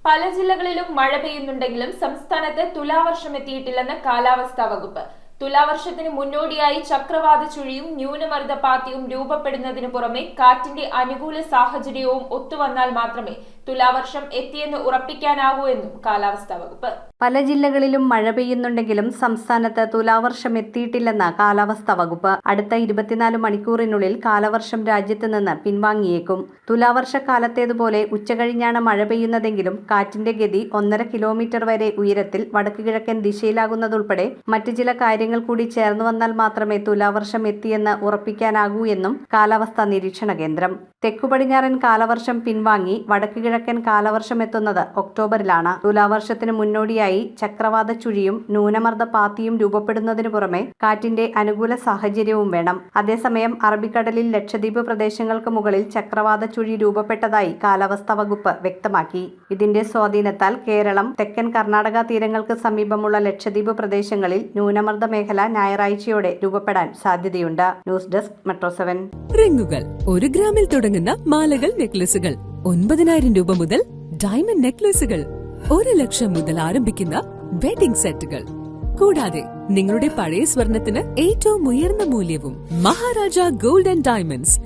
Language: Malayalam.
പല ജില്ലകളിലും മഴ പെയ്യുന്നുണ്ടെങ്കിലും സംസ്ഥാനത്ത് തുലാവർഷം എത്തിയിട്ടില്ലെന്ന് കാലാവസ്ഥാ വകുപ്പ്. തുലാവർഷത്തിന് മുന്നോടിയായി ചക്രവാത ചുഴിയും ന്യൂനമർദ്ദപാത്തിയും രൂപപ്പെടുന്നതിനു പുറമെ കാറ്റിന്റെ അനുകൂല സാഹചര്യവും ഒത്തുവന്നാൽ മാത്രമേ തുലാവർഷം എത്തിയെന്ന് ഉറപ്പിക്കാനാകൂ എന്നും കാലാവസ്ഥാ വകുപ്പ്. പല ജില്ലകളിലും മഴ പെയ്യുന്നുണ്ടെങ്കിലും സംസ്ഥാനത്ത് തുലാവർഷം എത്തിയിട്ടില്ലെന്ന് കാലാവസ്ഥാ വകുപ്പ്. അടുത്ത 24 മണിക്കൂറിനുള്ളിൽ കാലവർഷം രാജ്യത്ത് നിന്ന് പിൻവാങ്ങിയേക്കും. തുലാവർഷക്കാലത്തേതുപോലെ ഉച്ചകഴിഞ്ഞാണ് മഴ പെയ്യുന്നതെങ്കിലും കാറ്റിന്റെ ഗതി 1.5 കിലോമീറ്റർ വരെ ഉയരത്തിൽ വടക്ക് കിഴക്കൻ ദിശയിലാകുന്നതുൾപ്പെടെ മറ്റ് ചില കാര്യങ്ങൾ കൂടി ചേർന്നു വന്നാൽ മാത്രമേ തുലാവർഷം എത്തിയെന്ന് ഉറപ്പിക്കാനാകൂ എന്നും കാലാവസ്ഥാ നിരീക്ഷണ കേന്ദ്രം. തെക്കുപടിഞ്ഞാറൻ കാലവർഷം പിൻവാങ്ങി വടക്ക് കിഴക്കൻ കാലവർഷം എത്തുന്നത് ഒക്ടോബറിലാണ്. തുലാവർഷത്തിന് മുന്നോടിയായി ചക്രവാത ചുഴിയും ന്യൂനമർദ്ദപാത്തിയും രൂപപ്പെടുന്നതിനു പുറമെ കാറ്റിന്റെ അനുകൂല സാഹചര്യവും വേണം. അതേസമയം അറബിക്കടലിൽ ലക്ഷദ്വീപ് പ്രദേശങ്ങൾക്ക് മുകളിൽ ചക്രവാത ചുഴി രൂപപ്പെട്ടതായി കാലാവസ്ഥാ വകുപ്പ് വ്യക്തമാക്കി. ഇതിന്റെ സ്വാധീനത്താൽ കേരളം, തെക്കൻ കർണാടക തീരങ്ങൾക്ക് സമീപമുള്ള ലക്ഷദ്വീപ് പ്രദേശങ്ങളിൽ ന്യൂനമർദ്ദ മേഖല ഞായറാഴ്ചയോടെ രൂപപ്പെടാൻ സാധ്യതയുണ്ട്. News desk metro 7. റിങ്ങുകൾ 1 ഗ്രാമിൽ തുടങ്ങുന്ന മാലകൾ, നെക്ലസുകൾ 9,000 രൂപ മുതൽ ഡയമണ്ട് നെക്ലസുകൾ 1 ലക്ഷം മുതൽ ആരംഭിക്കുന്ന വെഡിംഗ് സെറ്റുകൾ. കൂടാതെ നിങ്ങളുടെ പഴയ സ്വർണത്തിന് ഏറ്റവും ഉയർന്ന മൂല്യവും. Maharaja gold and diamonds,